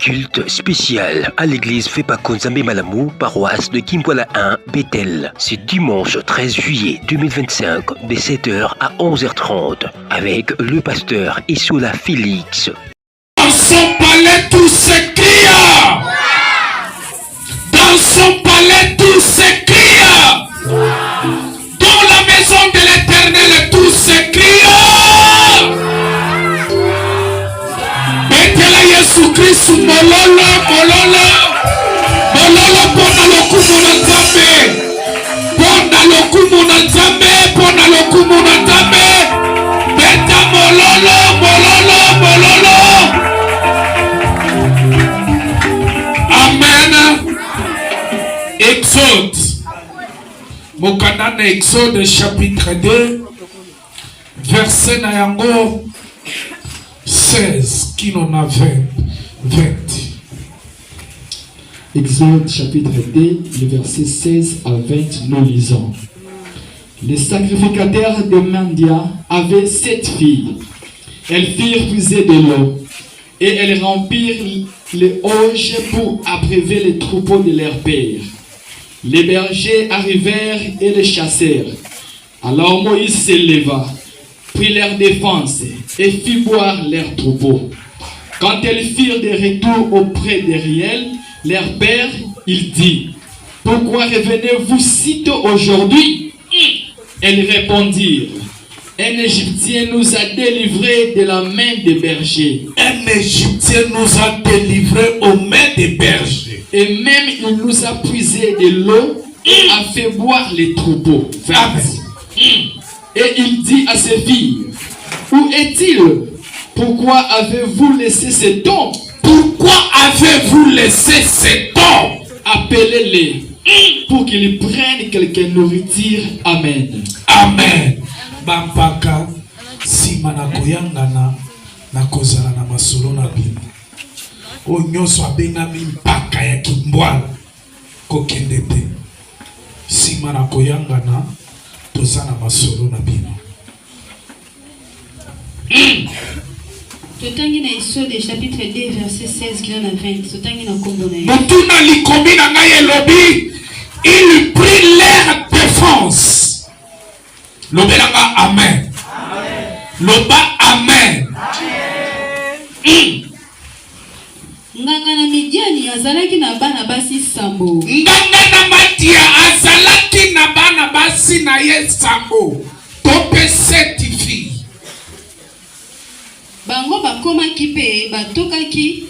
Culte spécial à l'église Fepakonzambe Malamou, paroisse de Kimpwala 1, Bethel. C'est dimanche 13 juillet 2025 de 7h à 11h30 avec le pasteur Issoula Félix. Dans son palais tout s'écria. Dans son palais tout s'écria. Dans la maison de l'Éternel tout s'écria. Betela Yesu Christ mololo mololo mololo pona lokumu na Nzambe. Pona lokumu na Nzambe. Pona lokumu na Nzambe. Beta mololo mololo mololo. Amen. Exode. Mokandana Exode chapitre 2 verset na yango 16 qui n'en a 20. Exode chapitre 2, le verset 16 à 20, nous lisons. Les sacrificateurs de Mandia avaient 7 filles. Elles firent puiser de l'eau et elles remplirent les auges pour abreuver les troupeaux de leur père. Les bergers arrivèrent et les chassèrent. Alors Moïse se leva, prit leur défense et fit boire leurs troupeaux. Quand elles firent de retour auprès d'Ariel, leur père, il dit: pourquoi revenez-vous si tôt aujourd'hui? Elles répondirent: un Égyptien nous a délivrés de la main des bergers. Un Égyptien nous a délivrés aux mains des bergers. Et même il nous a puisé de l'eau et a fait boire les troupeaux. Et il dit à ses filles: où est-il? Pourquoi avez-vous laissé cet homme? Pourquoi avez-vous laissé cet homme? Appelez-les pour qu'ils prennent quelque nourriture. Amen. Amen. Bampaka sima na koyangana na kozala na masolo na bino. O nyonso abengami mpaka ya kimbwala kokende te. Sima na koyangana toza na masolo na bino. Totangi na Exode chapitre 2 verset 16 qui en a 20. Totangi na kombo na ye. Mutuna likomi na ngai elobi, il prit leur défense. Lobelanga amen. Loba amen. Nganga na Midiani azalaki na bana basi sambo. Nganga na Madia azalaki na bana basi na ye sambo. Tope certifié. Bango bakomaki pe batokaki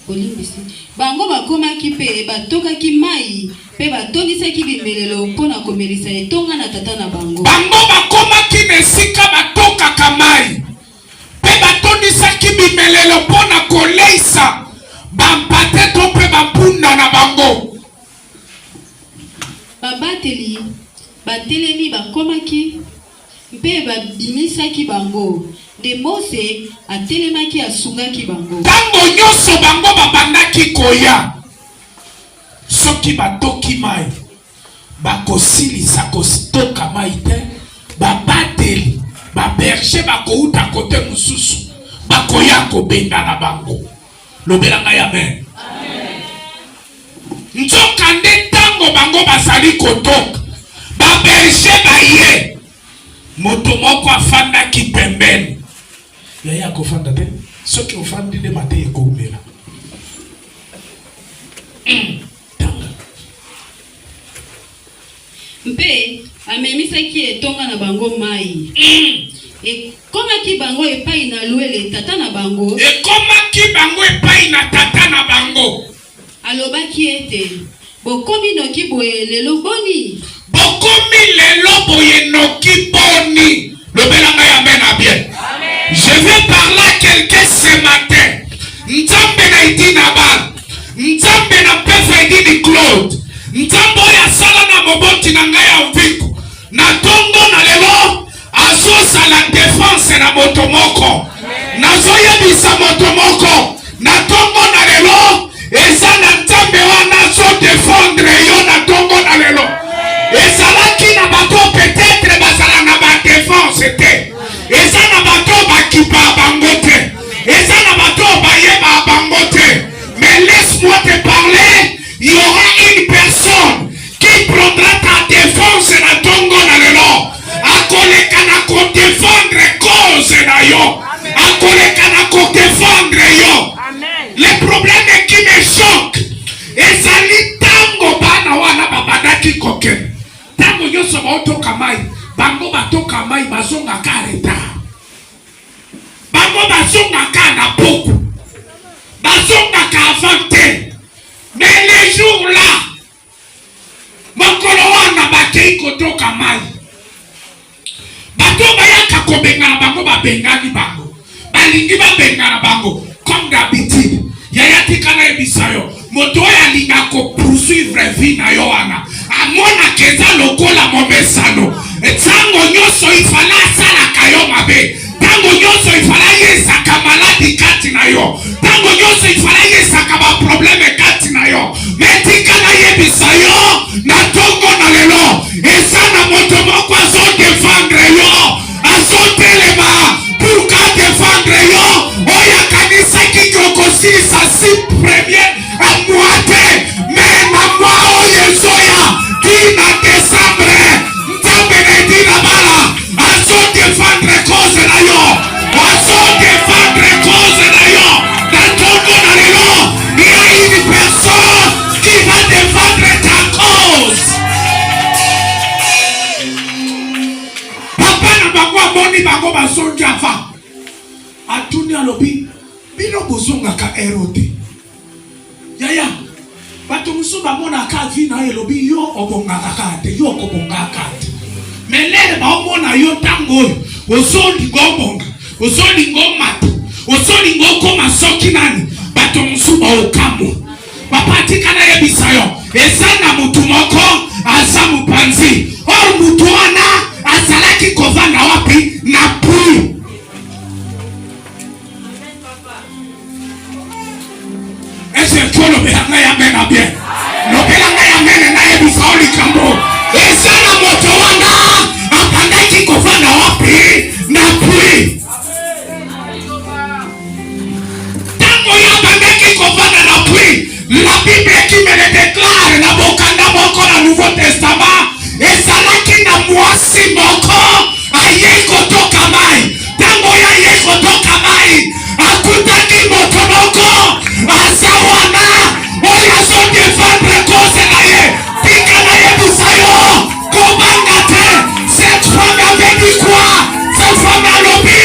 olimbisi. Bango bakomaki pe batokaki mai pe batondisaki bimelelo mpona komelisa etonga na tata na bango. Bango bakomaki na esika batokaka mai pe batondisaki bimelelo mpona koleisa bampate to pe bampunda na bango. Babateli batelemi bakomaki mpe babimisaki bango. De Mose atelemaki asungaki bango. Tango nyonso bango babandaki koya, soki batoki mai bakosilisa kostoka mai te, babateli baberge bakouta kote mususu bakoya kobenda na bango. Lobelanga ya amen. Nzoka nde tango bango basali kotoka baberge baye, moto moko afandaki pembeni. Yaya kofanda te, soki ofandi de mate ekoumela. Mpe amemisaki etonga na bango mai. Ekomaki bango epai na luele tata na bango. Ekomaki bango epai na tata na bango. Alobaki ete bokomi noki boye lelo boni. Bokomi lelo boye noki boni. Lobelanga ya amen a bien. Je vais parler à quelqu'un ce matin. Nzambe na iti na ba. Nzambe na pesa iti ni Claude. Nzambe ya sala na moboti na ngai ya mviku. Na tongo na lelo azosa la défense na motomoko. Nazoya bisa motomoko. Na tongo na lelo eza na nzambe wana zo défendre yo na tongo na lelo. Ezalaki na bato peut-être bazala na ba défense te. Eza na bato bakipa bango te. Eza na bato bayeba bango te. bengana bango ba bengani bango. Balingi ba bengana bango comme d'habitude. Yaya tikana ebisayo. Moto ya linga ko poursuivre vie na yo wana. Amona keza lokola momesano. Tango nyoso ifala sala kayo mabe. Tango nyoso ifala yesa kamaladi kati na yo. Tango nyoso ifala yesa kaba probleme kati na yo. Metikana yebisayo na tongo na lelo. Esana moto moko azo défendre yo. Azo telema pour ka défendre yo. Oya kanisa kinyoko sa si premier à moitié. Mais na moi oye zoya. Dina décembre. Ntambe ne dina bala. Azo défendre cause na yo. Azo défendre cause na yo. Na tongo na lelo. Il y a une personne qui va défendre ta cause. Papa na bango amoni bango basongi avant. Atuni alobi. Bino bozonga ka erote. Yaya. Bato musu bamona ka vi na elobi yo obonga kakate. Yo kobonga kakate. Melele ba omona yo tango. Ozoli gobonga. Ozoli ngomata. Ozoli ngoko masoki nani. Bato musu ba okamu. Papa tikana yebisayo. Ezana mutu moko asa mupanzi. Or mutu wana azalaki kovana wapi na pui. Est-ce que le belanga ya mena bien? Le belanga ya mena na yebisa oli kambo. Ezana moto wana apandaki kovana wapi na pui. Tango ya bandaki kovana na pui. La Bible qui me le déclare na bokanda moko na Nouveau Testament. Ezalaki na mwasi moko aye kotoka mai. Tango ya ye kotoka mai. Akutaki moto moko asawana. Oya so défendre cause na ye. Tika na ye busayo. Kobanga te. Cette femme avait dit quoi? Cette femme a lobi.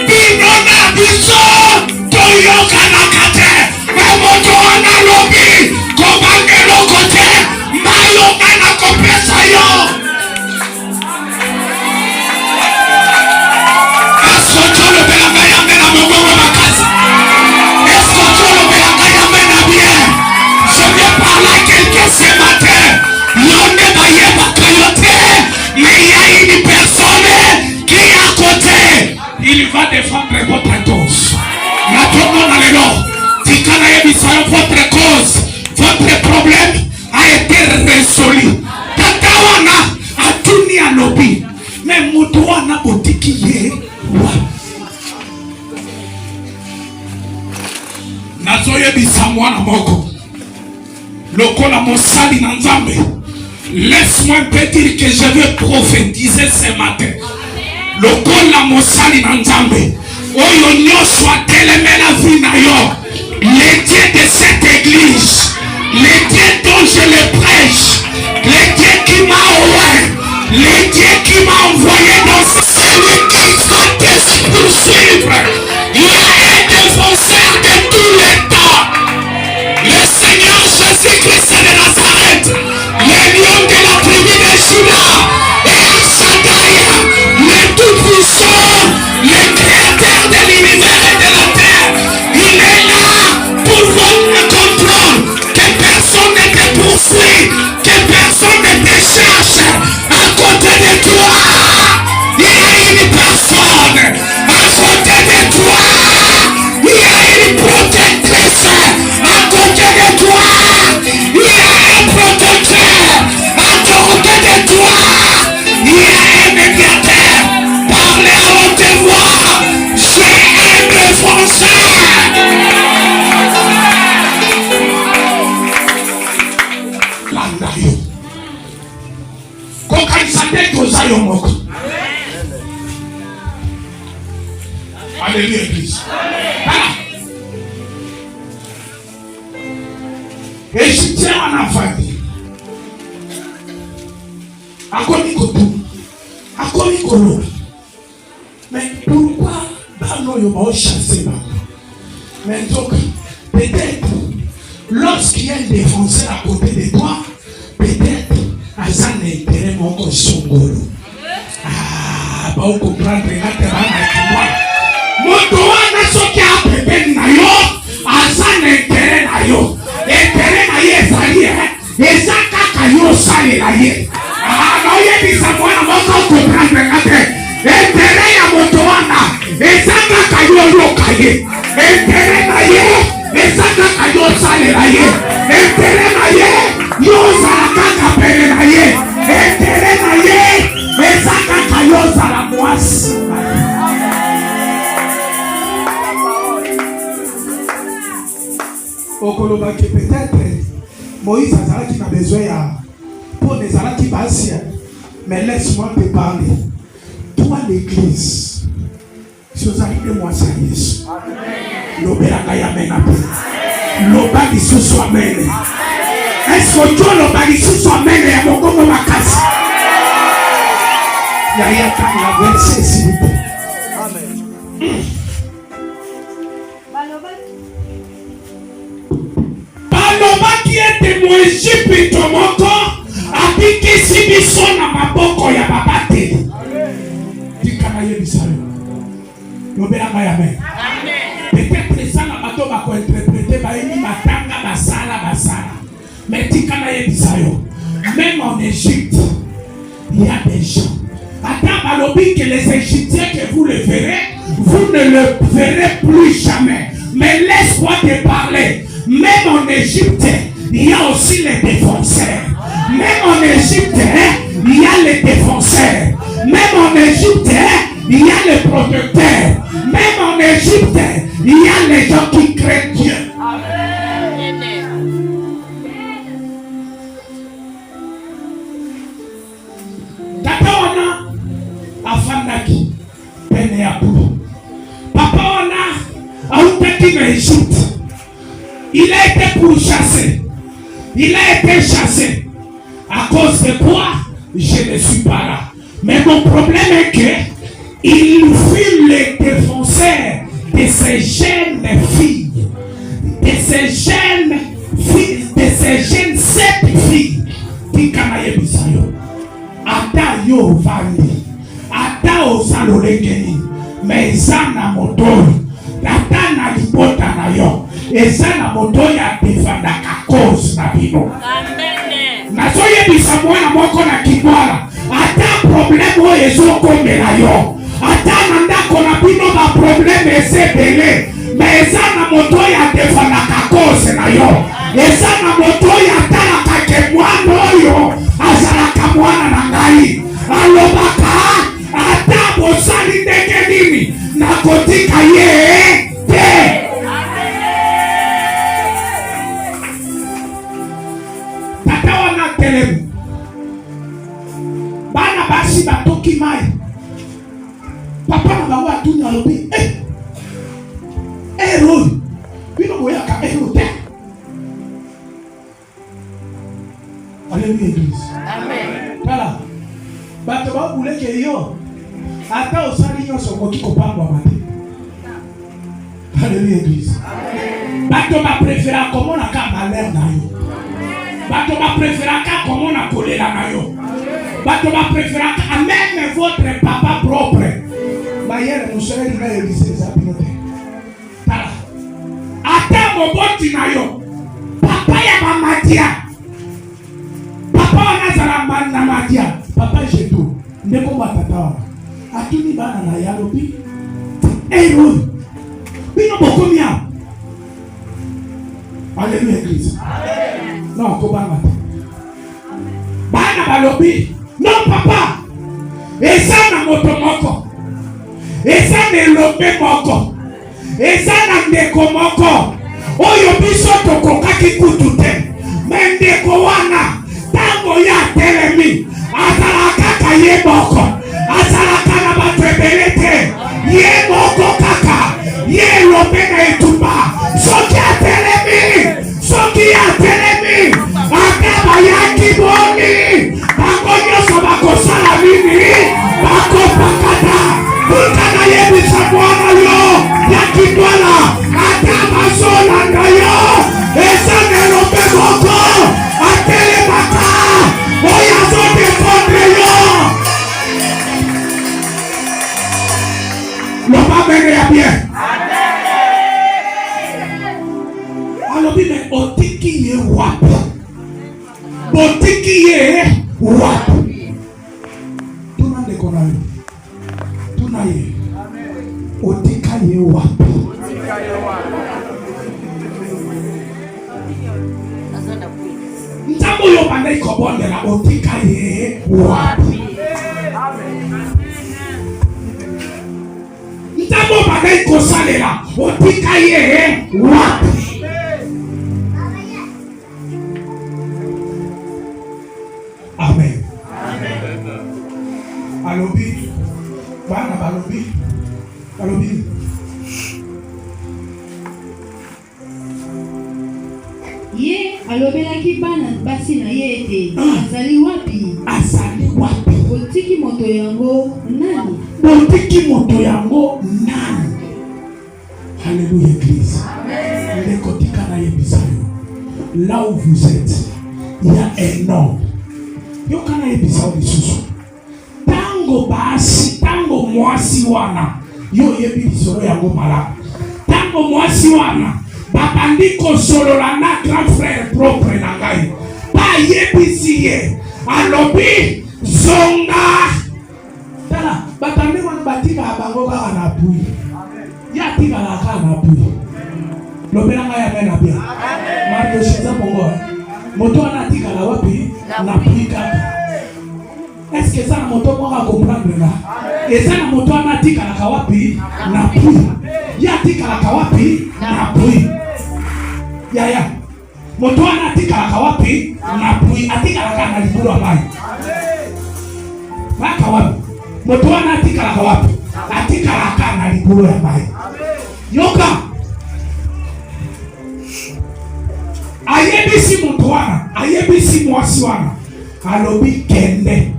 Binona biso. Toyoka na kate. Moto wana lobi. Kobange lokote. Mayo mana kopesa yo. Est-ce que le belanga ya mena mogongo makasi? Est-ce que le belanga ya mena bien? Je vais parler à quelqu'un ce matin. L'homme baye bakayote. Mais il y a une personne qui est à côté. Il va défendre votre cause. Maintenant dans les lots. Tikana yebisayo votre cause. Votre problème a été résolu. Tata wana atuni alobi. Mais mutu wana botiki ye. Nazoye bisamwana moko. Lokola mosali na nzambe. Laisse-moi un peu dire que je vais prophétiser ce matin. Lokola mosali na nzambe. Oyo nyoswa telemela vi na yo. Les dieux de cette église. Les dieux dont je le prêche. Les dieux qui m'a envoyé. Les dieux qui m'a envoyé dans celui qui va te poursuivre. Il y a un défenseur de tous les temps. Le Seigneur Jésus-Christ de Nazareth. Le lion de la tribu de Juda. Et El-Shaddai. Le tout-puissant. Le créateur de l'univers et de la terre. Il est là pour vous comprendre que personne ne te poursuit. Que personne ne te cherche. À côté de toi, il y a une personne. À côté de toi, il y a une protectrice. À côté de toi, il y a un protecteur. À côté de toi, il y a un médiateur. Parlez à haute voix. J'ai un défenseur. Landayo. Kokanisate kozayo moko. Alléluia église. Et je tiens en affaire. Akoni kotu. Akoni kolo. Mais pourquoi dans nos mots chasser là? Mais donc, peut-être, lorsqu'il y a un défenseur à côté de toi, peut-être, à ça n'intérêt mon songolo. Ah, papa au comprendre nga te bana kimwa moto wana soki apembeni na yo aza na intere na yo intere na ye ezali eza kaka yo osalela ye naoyebisa mwana moko comprendre nga te intere ya moto wana eza kaka yo oyoka ye intere na ye eza kaka yo osalela ye intere na ye yo ozala kaka pene na ye intere na ye eza kaka yo ozala mwasi. Okolobaki peut-être Moïse azalaki na besoin ya pour ezalaki basi, mais laisse-moi te parler. Toi l'église, si ozali de mwasi ya Yesu, lobelaka ya mena pe loba lisusu amene. Est-ce que tu loba lisusu amene ya mokongo makasi ya kaka verset s'il vous plaît. Amen. Balobaki ete mo Egypte moko abikisi biso na maboko ya babateli. Tikana yebisa yo. Lobelaka ya amen. Peut-être ça na bato bako interpréter ba eni matanga basala. Mais tikana yebisa yo. Même en Égypte, il y a des gens. Attends, balobi que les Égyptiens que vous le verrez, vous ne le verrez plus jamais. Mais laisse-moi te parler. Même en Égypte, il y a aussi les défenseurs. Même en Égypte, il y a les défenseurs. Même en Égypte, il y a les protecteurs. Même en Égypte, il y a les gens qui craignent Dieu. Tata wana afandaki pene ya bulu. Papa wana autaki na Égypte. Il a été pourchassé. Il a été chassé. À cause de quoi? Je ne suis pas là. Mais mon problème est que il fut les défenseurs de ces jeunes filles. De ces jeunes filles. De ces jeunes 7 filles. Tikana yebisayo. Ata yo vandi. Ata osalolengeni. Mais zana motori. Ata na libota na yo. Eza na moto ya defendaka cause na bino. Nazoyebisa mwana moko na kibwala. Ata problème oyo ezokomela yo. Ata na ndako na bino ba problème ezebele. Mais eza na moto ya defendaka cause na yo. Eza na moto ya talaka ke mwana oyo azalaka mwana na ngai. Alobaka ata bosali ndenge nini nakotika ye te. Bana basi batoki mai. Papa na bawa atuni alobi Ero bino boya ka ero te. Alléluia église. Amen. Tala bato ba buleke yo ata osali nyonso koki kopangwa mate. Alléluia église. Amen. Bato ba préféra komona ka malheur na yo. Bato ba préféra ka komona kolela na yo. Bato ba préféra ka même votre papa propre. Mayere musere na elise za binote. Tala. Ata moboti na yo. Papa ya mamatia. Papa wanazala na matia. Papa jetu. Ndeko matata. Atuni bana na yalobi. Ero. Bino bokomia. Alléluia église. Amen. Non, kobanga. Bana balobi. Non papa. Eza na moto moko. Eza na elobe moko. Eza na ndeko moko. Oyo biso tokokaki kutu te. Mendeko wana. Tango ya telemi. Azala kaka ye moko. Azala kaka batrebele te. Ye moko kaka. Ye elobe na etumba. Soki a telemi. Soki a telemi. Akaba ya kiboni. Bako nyoso bako sala nini. Bako pakata. Bulkana yebisa mwana yo. Ya kibwala. Akaba sola na yo. Esa nelobe moko. Atele maka. Oya zote konde yo. alobi me otiki ye wapi? Otiki ye wapi? Tuna ndeko na yo. Tuna ye. Otika ye wapi? Ntambo yo banda ikobondela otika ye wapi? Ntambo banda ikosalela otika ye wapi? Amen. Alobi, bana balobi, alobi. Ye alobelaki bana basi na ye ete azali wapi? Azali wapi? Botiki moto yango nani? Botiki moto yango nani? Alléluia église. Les kotikana yebisayo. Là où vous êtes, il y a un homme. Yo kana yebisayo lisusu. Tango basi, tango mwasi wana. Yo yebi bisoro yango malaka. Tango mwasi wana. Babandi kosolola na grand frère propre na ngai. Ba yebisi ye. Alobi zonga. Tala, batandi wana batika bango kaka na pui. Ya tika la kaka na pui. Lobela ngai amena bien. Mario Sheza Pongo. Moto ana tika la wapi? Na pui kaka. Est-ce que ça moto moko comprendre là? Et ça moto ana tika la kawapi? Na pui. Ya tika la kawapi? Na pui. Ya. Moto ana tika la kawapi? Na pui. Atika la kana libulu amai. Maka wapi? Moto ana tika la kawapi? Atika la kana libulu amai. Yoka. Ayebisi moto wana, ayebisi mwasi wana. Alobi kende.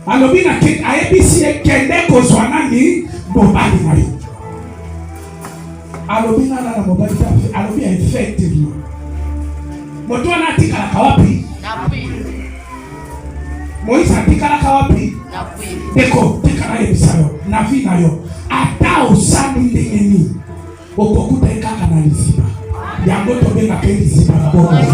Alobi na kende, ayebisi kende kozwana ni mobali na yo. Alobi na mobali tafi, alobi effectivement. Moto wana atika la kawapi? Napui. Moisa atika la kawapi? Napui. Deko, tika na yebisa yo, na vi na yo. Ata osani ndengeni, okokuta ekaka na liziba. Yango tobenga ke liziba na bomoi.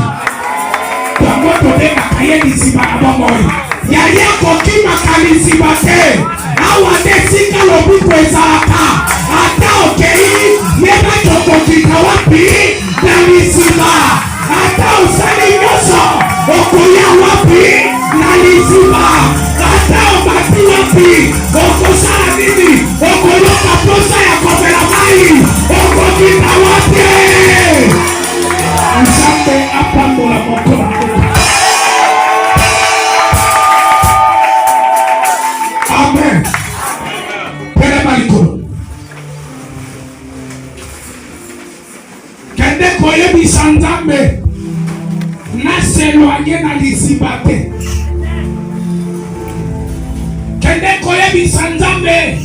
Yango tobenga kaye liziba na bomoi. Yaya kokima ka liziba te. Awa desika lobi kwezaka. Ata okei, yeba tokokita wapi na liziba. Ata usani nyoso, okoya wapi na liziba. Ata obati wapi, okosala nini, okoyoka posa ya kopela mai, okokita wapi. Nzambe apambola mokolo. Amen. Pele malikolo. Kende koyebisa Nzambe na seloanye na liziba te. Kende koyebisa Nzambe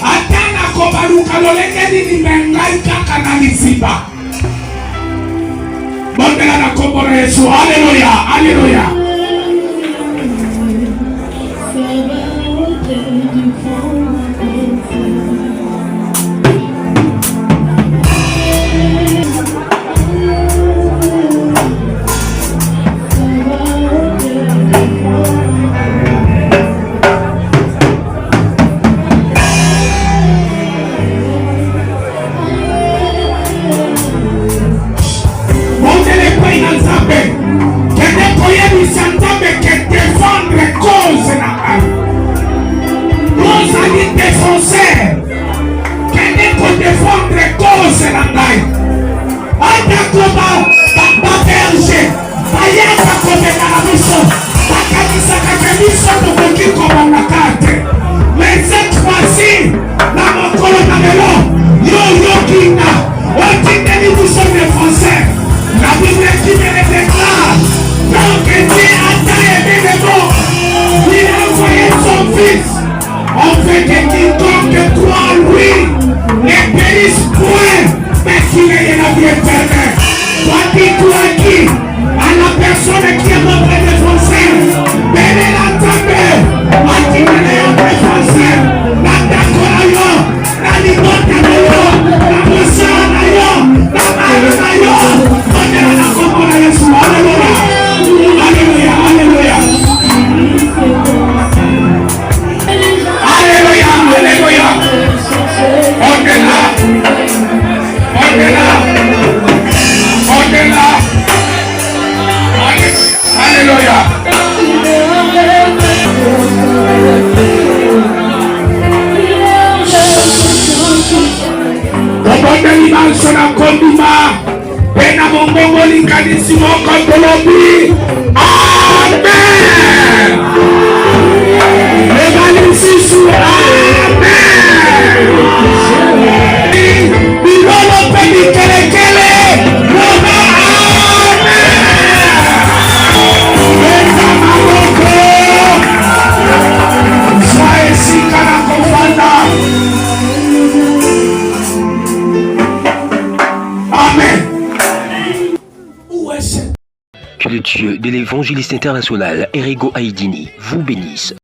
atana kobaluka lolenge nini mengai kaka na liziba. Bondela na kombo la Yesu. Haleluya, haleluya. Kende koyebisa nyonso na kondima mpe na mongongo likanisi moko tolobi amen. Ebali lisusu amen. Bilolo mpe bikelekele loba amen. Beta maboko zwa esika na kofanda. Amen. Que le Dieu de l'évangéliste international Errigo Aïdini vous bénisse.